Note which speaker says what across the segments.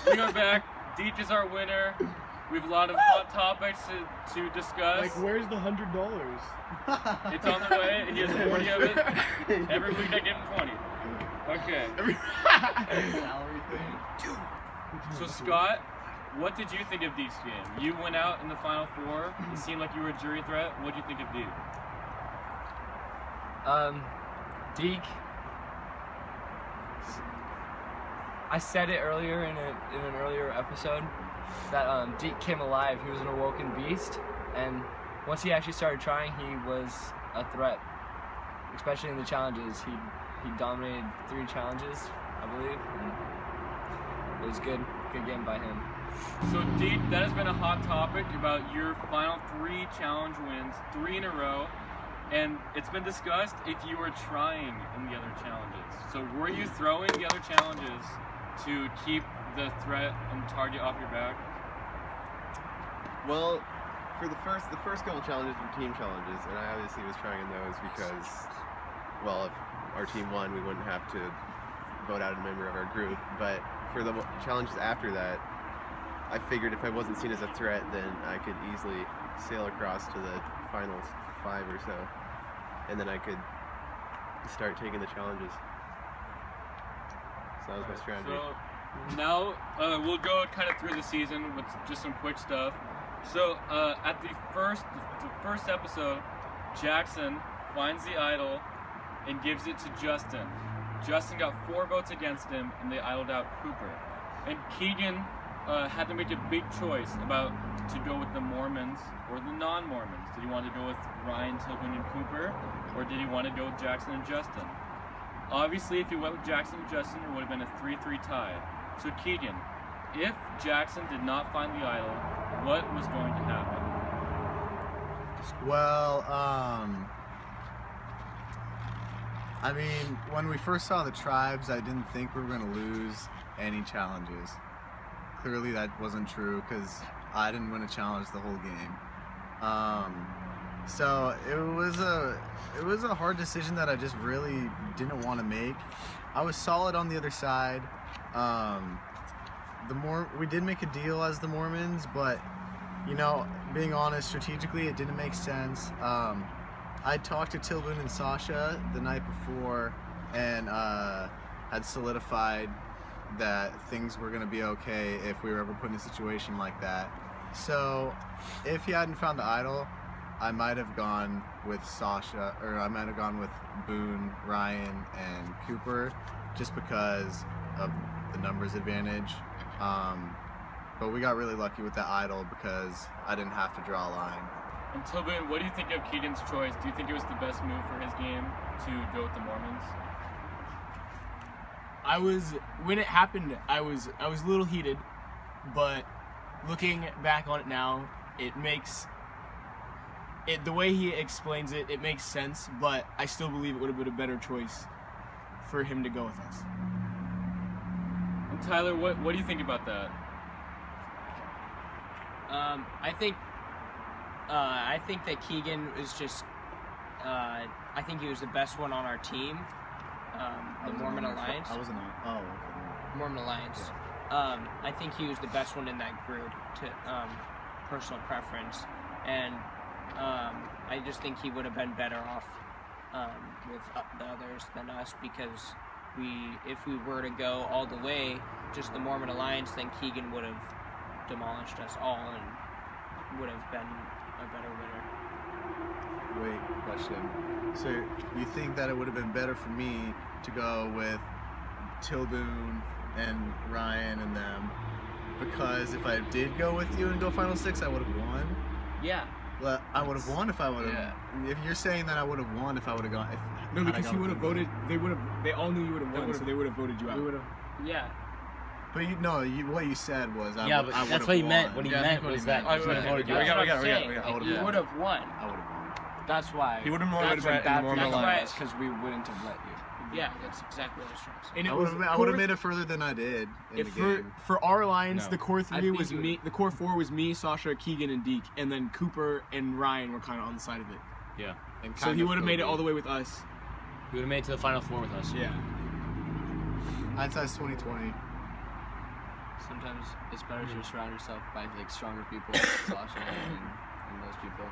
Speaker 1: We are back. Deej is our winner. We have a lot of hot topics to discuss.
Speaker 2: Like, where's the $100?
Speaker 1: It's on the way. He has 40 of it. Every week I give him 20. Okay.
Speaker 3: Salary thing.
Speaker 1: So Scott, what did you think of Deek's game? You went out in the Final Four. It seemed like you were a jury threat. What did you think of Deek?
Speaker 4: Deek. I said it earlier in an earlier episode that Deek came alive. He was an awoken beast, and once he actually started trying, he was a threat. Especially in the challenges, he dominated 3 challenges, I believe. And it was good game by him.
Speaker 1: So Deek, that has been a hot topic about your final 3 challenge wins, 3 in a row. And it's been discussed if you were trying in the other challenges. So were you throwing the other challenges to keep the threat and target off your back?
Speaker 3: Well, for the first couple challenges were team challenges, and I obviously was trying in those because, well, if our team won, we wouldn't have to vote out a member of our group. But for the challenges after that, I figured if I wasn't seen as a threat, then I could easily sail across to the finals 5 or so, and then I could start taking the challenges. So that was my strategy.
Speaker 1: So now we'll go kind of through the season with just some quick stuff. So at the first episode, Jackson finds the idol and gives it to Justin. Justin got 4 votes against him, and they idled out Cooper. And Keegan had to make a big choice about to go with the Mormons or the non-Mormons. Did he want to go with Ryan, Tobin, and Cooper, or did he want to go with Jackson and Justin? Obviously, if he went with Jackson and Justin, it would have been a 3-3 tie. So Keegan, if Jackson did not find the idol, what was going to happen?
Speaker 5: Well, I mean, when we first saw the tribes, I didn't think we were going to lose any challenges. Clearly that wasn't true because I didn't win a challenge the whole game. So it was a hard decision that I just really didn't want to make. I was solid on the other side. We did make a deal as the Mormons, but being honest, strategically it didn't make sense. I talked to Tilbun and Sasha the night before and had solidified that things were going to be okay if we were ever put in a situation like that. So if he hadn't found the idol, I might have gone with Sasha, or I might have gone with Boone, Ryan, and Cooper, just because of the numbers advantage. But we got really lucky with that idol because I didn't have to draw a line.
Speaker 1: And Tobin, what do you think of Keegan's choice? Do you think it was the best move for his game to go with the Mormons?
Speaker 2: When it happened, I was a little heated, but looking back on it now, the way he explains it, it makes sense, but I still believe it would have been a better choice for him to go with us.
Speaker 1: And Tyler, what do you think about that?
Speaker 6: I think that Keegan is just, I think he was the best one on our team, the Mormon Alliance.
Speaker 5: I wasn't on. Oh, okay.
Speaker 6: Mormon Alliance. I think he was the best one in that group to personal preference, and I just think he would have been better off with the others than us because if we were to go all the way, just the Mormon Alliance, then Keegan would have demolished us all and would have been a better winner.
Speaker 5: Wait, question. So you think that it would have been better for me to go with Tilboon and Ryan and them because if I did go with you and go Final 6, I would have won?
Speaker 6: Yeah.
Speaker 5: Well, I would have won if I would have.
Speaker 4: Yeah.
Speaker 5: If you're saying that I would have won if I would have gone.
Speaker 2: No, because you would have voted. They all knew you would have won, so they would have voted you out.
Speaker 6: Yeah.
Speaker 5: But what you said was I
Speaker 4: Yeah,
Speaker 5: would
Speaker 4: but
Speaker 5: have
Speaker 4: that's what he
Speaker 5: won.
Speaker 4: meant. What he meant
Speaker 7: what
Speaker 4: was
Speaker 7: he
Speaker 4: that.
Speaker 7: meant.
Speaker 4: he would have voted you out.
Speaker 6: That's what I'm saying.
Speaker 5: I would've
Speaker 6: He
Speaker 5: won.
Speaker 6: would have won.
Speaker 5: I would have won.
Speaker 2: That's why.
Speaker 7: He would have
Speaker 2: That's
Speaker 7: been
Speaker 2: bad
Speaker 7: in the Mormon
Speaker 6: That's
Speaker 7: Alliance.
Speaker 2: because we wouldn't have let you.
Speaker 6: Yeah, that's exactly what I was trying to say.
Speaker 2: And
Speaker 5: I would have made it further than I did in the game.
Speaker 2: For our alliance,
Speaker 7: No.
Speaker 2: the core
Speaker 7: I
Speaker 2: three
Speaker 7: think
Speaker 2: was
Speaker 7: you
Speaker 2: me. The core 4 was me, Sasha, Keegan, and Deke, and then Cooper and Ryan were kind of on the side of it.
Speaker 7: Yeah.
Speaker 5: And
Speaker 2: So
Speaker 5: kind
Speaker 2: he
Speaker 5: of
Speaker 2: would have made it
Speaker 5: Kobe.
Speaker 2: all the way with us.
Speaker 4: He would have made it to the Final Four with us.
Speaker 2: Yeah.
Speaker 5: Hindsight's 2020.
Speaker 4: Sometimes it's better to surround yourself by like stronger people, like Sasha and those people.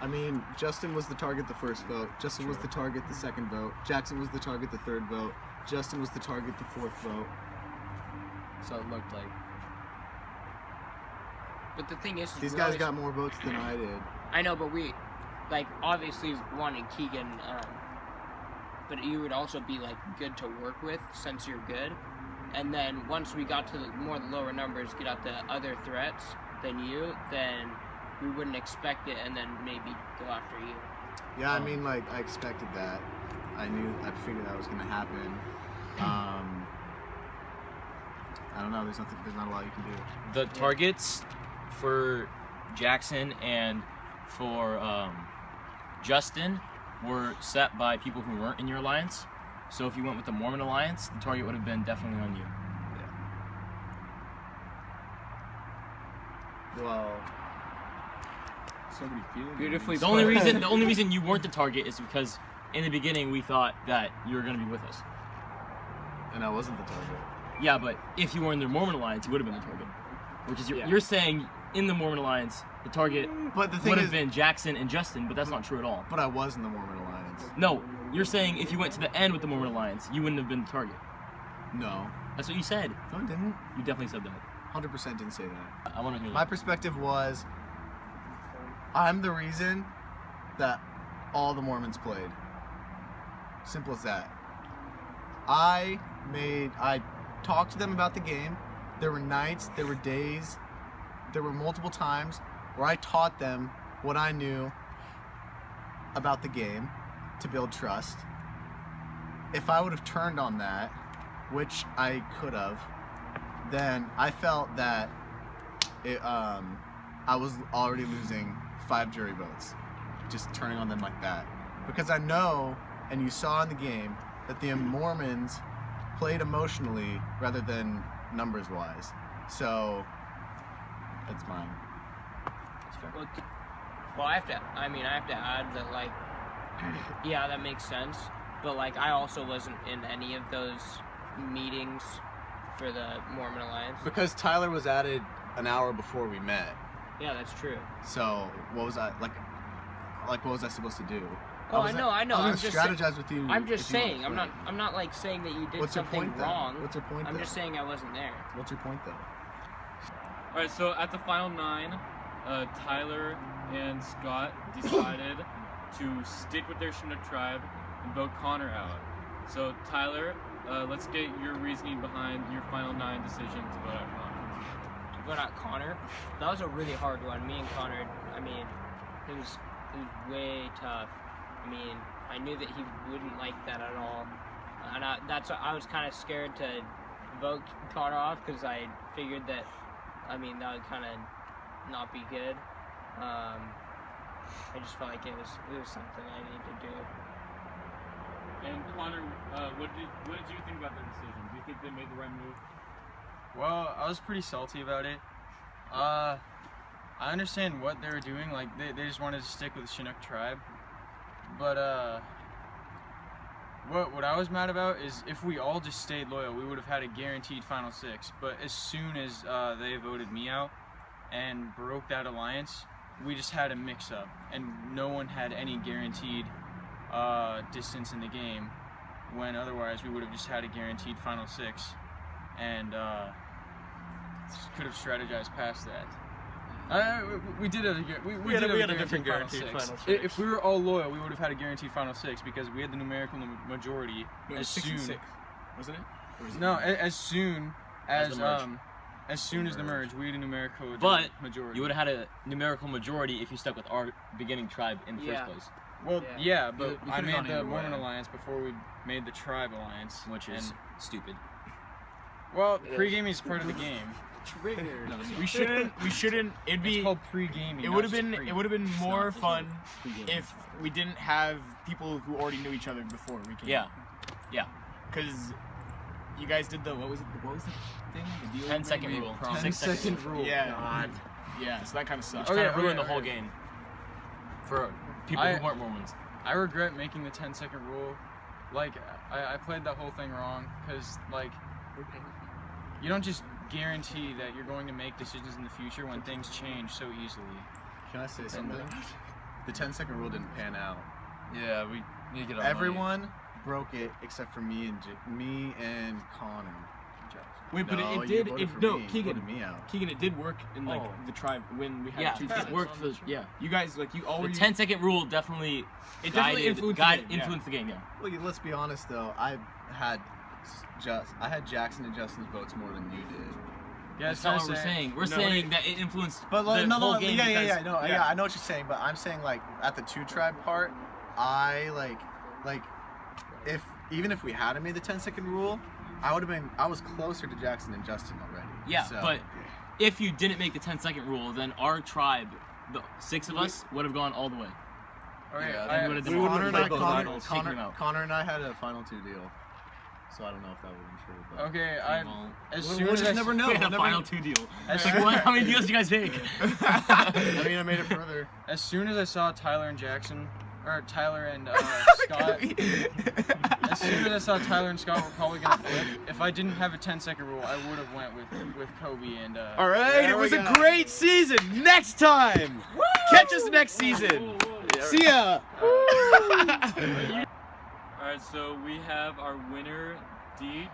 Speaker 5: I mean, Justin was the target the first vote. Justin was the target the second vote. Jackson was the target the third vote. Justin was the target the fourth vote.
Speaker 4: So it looked like.
Speaker 6: But the thing is,
Speaker 5: These
Speaker 6: we
Speaker 5: guys
Speaker 6: always-
Speaker 5: got more votes than I did.
Speaker 6: I know, but we, like, obviously wanted Keegan, but you would also be, like, good to work with since you're good. And then once we got to the lower numbers, get out the other threats than you, then we wouldn't expect it and then maybe go after you.
Speaker 5: Yeah, I mean, like, I expected that. I figured that was going to happen. I don't know, there's not a lot you can do.
Speaker 7: The targets for Jackson and for Justin were set by people who weren't in your alliance. So if you went with the Mormon alliance, the target would have been definitely on you.
Speaker 5: Well,
Speaker 2: Somebody feeling
Speaker 6: Beautifully
Speaker 7: The only reason you weren't the target is because in the beginning we thought that you were going to be with us.
Speaker 5: and I wasn't the target.
Speaker 7: Yeah, but if you were in the Mormon alliance, you would have been the target. Which is you're saying in the Mormon alliance, the target
Speaker 5: But the thing
Speaker 7: would
Speaker 5: is,
Speaker 7: have been Jackson and Justin, but that's not true at all.
Speaker 5: but I was in the Mormon Alliance.
Speaker 7: No, you're saying if you went to the end with the Mormon alliance, you wouldn't have been the target.
Speaker 5: No.
Speaker 7: That's what you said.
Speaker 5: No, I didn't.
Speaker 7: You definitely said that.
Speaker 5: 100% didn't say that.
Speaker 7: I want to hear
Speaker 5: My
Speaker 7: that.
Speaker 5: perspective was, I'm the reason that all the Mormons played. Simple as that. I talked to them about the game. There were nights, there were days, there were multiple times where I taught them what I knew about the game to build trust. If I would have turned on that, which I could have, then I felt that I was already losing 5 jury votes, just turning on them like that. Because I know, and you saw in the game, that the Mormons played emotionally rather than numbers-wise. So, that's mine.
Speaker 6: Well, I have to add that, like, yeah, that makes sense. But, like, I also wasn't in any of those meetings for the Mormon Alliance.
Speaker 5: Because Tyler was added an hour before we met.
Speaker 6: Yeah, that's true.
Speaker 5: So, what was I, like what was I supposed to do?
Speaker 6: Oh, I know.
Speaker 5: I
Speaker 6: I'm
Speaker 5: was
Speaker 6: just
Speaker 5: going to strategize with you.
Speaker 6: I'm just
Speaker 5: if you
Speaker 6: saying.
Speaker 5: wanted to
Speaker 6: I'm not like saying that you did
Speaker 5: What's your
Speaker 6: something
Speaker 5: point, then?
Speaker 6: wrong.
Speaker 5: What's your point,
Speaker 6: I'm
Speaker 5: then?
Speaker 6: just saying I wasn't there.
Speaker 5: What's your point, though?
Speaker 1: All right, so at the final 9, Tyler and Scott decided to stick with their Chinook tribe and vote Connor out. So Tyler, let's get your reasoning behind your final 9 decision to vote out Connor.
Speaker 6: To vote out Connor, that was a really hard one. Me and Connor, I mean, it was way tough. I mean, I knew that he wouldn't like that at all, and that's why I was kind of scared to vote Connor off because I figured that, I mean, that would kind of not be good. I just felt like it was something I needed to do.
Speaker 1: And Connor, what did you think about that decision? Do you think they made the right move?
Speaker 8: Well, I was pretty salty about it. I understand what they were doing. Like, they just wanted to stick with the Chinook tribe. But, what I was mad about is if we all just stayed loyal, we would have had a guaranteed Final 6. But as soon as they voted me out and broke that alliance, we just had a mix-up. And no one had any guaranteed distance in the game, when otherwise we would have just had a guaranteed Final 6. And could have strategized past that. We did it. We had a different guaranteed Final 6. If we were all loyal, we would have had a guaranteed Final 6 because we had the numerical majority as soon.
Speaker 2: Wasn't it? Or was it
Speaker 8: No, as soon as
Speaker 7: the merge.
Speaker 8: as soon as the merge, we had a numerical
Speaker 7: But
Speaker 8: majority.
Speaker 7: you would have had a numerical majority if you stuck with our beginning tribe in the
Speaker 6: Yeah.
Speaker 7: first place,
Speaker 8: Well, yeah, but
Speaker 2: You
Speaker 8: I
Speaker 2: could've
Speaker 8: made
Speaker 2: gone
Speaker 8: the
Speaker 2: either
Speaker 8: Mormon
Speaker 2: way.
Speaker 8: alliance before we made the tribe alliance,
Speaker 7: which is
Speaker 8: and-
Speaker 7: stupid.
Speaker 8: well, pre-gaming is part of the game.
Speaker 2: No, We shouldn't. It'd
Speaker 8: It's
Speaker 2: be.
Speaker 8: called pre-gaming.
Speaker 2: It
Speaker 8: not
Speaker 2: would have
Speaker 8: just
Speaker 2: been.
Speaker 8: pre.
Speaker 2: It would have been more
Speaker 7: not.
Speaker 2: fun if we didn't have people who already knew each other before we came.
Speaker 7: Yeah.
Speaker 2: Because you guys did the what was the thing? The deal
Speaker 7: 10-second
Speaker 2: agreement?
Speaker 7: rule.
Speaker 8: 10-second rule.
Speaker 2: Yeah. Yeah. So that kind of sucks.
Speaker 8: Okay,
Speaker 7: Kind of ruined the
Speaker 8: okay,
Speaker 7: whole
Speaker 8: okay.
Speaker 7: game for people
Speaker 8: I-
Speaker 7: who weren't Mormons.
Speaker 8: I regret making the 10-second rule. Like, I played that whole thing wrong because, like, you don't just guarantee that you're going to make decisions in the future when things change so easily.
Speaker 5: Can I say something? The 10-second rule didn't pan out.
Speaker 7: Yeah, we need to get on.
Speaker 5: Everyone broke it except for me and Connor.
Speaker 2: Wait, but
Speaker 5: No,
Speaker 2: it
Speaker 5: you
Speaker 2: did.
Speaker 5: voted
Speaker 2: It,
Speaker 5: for
Speaker 2: no,
Speaker 5: me. You
Speaker 2: Keegan.
Speaker 5: voted me out.
Speaker 2: Keegan, it did work in like
Speaker 4: Oh.
Speaker 2: the tribe when we had
Speaker 7: Yeah,
Speaker 2: two
Speaker 7: it
Speaker 2: tribes.
Speaker 7: worked for yeah.
Speaker 2: You guys like you
Speaker 7: The
Speaker 2: already.
Speaker 7: 10-second rule definitely
Speaker 2: It definitely influenced the game, yeah.
Speaker 5: Well, let's be honest though. I had Jackson and Justin's votes more than you did.
Speaker 8: Yeah,
Speaker 7: That's not what we're saying. We're saying that it influenced
Speaker 5: But
Speaker 7: the whole game. because-
Speaker 5: yeah, I know what you're saying. But I'm saying like at the 2-tribe part, I like if even if we hadn't made the 10-second rule, I was closer to Jackson and Justin already.
Speaker 7: Yeah,
Speaker 5: So,
Speaker 7: but if you didn't make the 10-second rule, then our tribe, the 6 of us, would have gone all the way.
Speaker 8: Okay,
Speaker 5: Yeah,
Speaker 8: I-
Speaker 7: we would've
Speaker 5: we
Speaker 7: done
Speaker 5: Connor and I,
Speaker 7: both
Speaker 5: Connor,
Speaker 7: idols, taking them
Speaker 5: Connor,
Speaker 7: out.
Speaker 5: Connor and I had a final 2 deal. So I don't know if that would be true. But
Speaker 8: okay,
Speaker 7: Well,
Speaker 8: as
Speaker 5: we'll
Speaker 8: soon as
Speaker 5: just
Speaker 8: I
Speaker 5: never know.
Speaker 7: we had a
Speaker 5: We'll
Speaker 7: final
Speaker 5: never-
Speaker 7: 2 deal.
Speaker 8: As
Speaker 7: Like,
Speaker 8: soon-
Speaker 7: what? How many deals do you guys make?
Speaker 5: I mean, I made it further.
Speaker 8: As soon as I saw Tyler and Jackson, or Tyler and Scott, as soon as I saw Tyler and Scott were probably gonna flip, if I didn't have a 10-second rule, I would have went with Kobe and.
Speaker 2: All right,
Speaker 5: There
Speaker 2: it was
Speaker 5: we
Speaker 2: a
Speaker 5: go.
Speaker 2: great season. Next time, catch us next season. See ya.
Speaker 1: Alright, so we have our winner, Deek.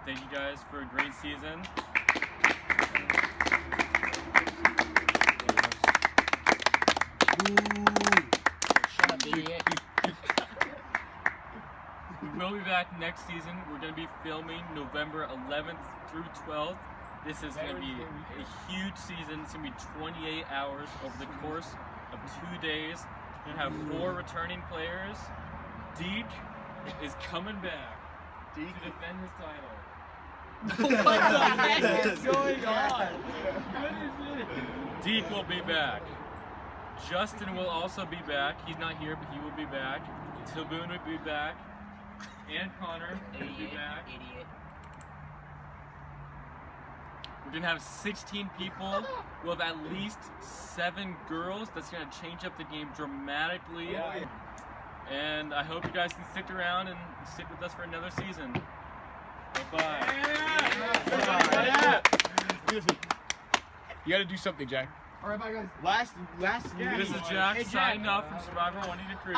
Speaker 1: Thank you guys for a great season.
Speaker 4: Shut up, idiot.
Speaker 1: We will be back next season. We're going to be filming November 11th through 12th. This is going to be a huge season. It's going to be 28 hours over the course of 2 days. We're going to have 4 returning players. Deek is coming back to defend his title.
Speaker 4: What the heck is going on?
Speaker 1: Deek will be back. Justin will also be back. He's not here, but he will be back. Tilboon will be back. And Connor will be back.
Speaker 6: Idiot.
Speaker 1: We're gonna have 16 people. We'll have at least 7 girls. That's gonna change up the game dramatically. And I hope you guys can stick around and stick with us for another season. Bye-bye.
Speaker 2: You got to do something, Jack.
Speaker 5: All right, bye guys.
Speaker 2: Last.
Speaker 1: This is Jack signing off from Survivor Juanita Creek.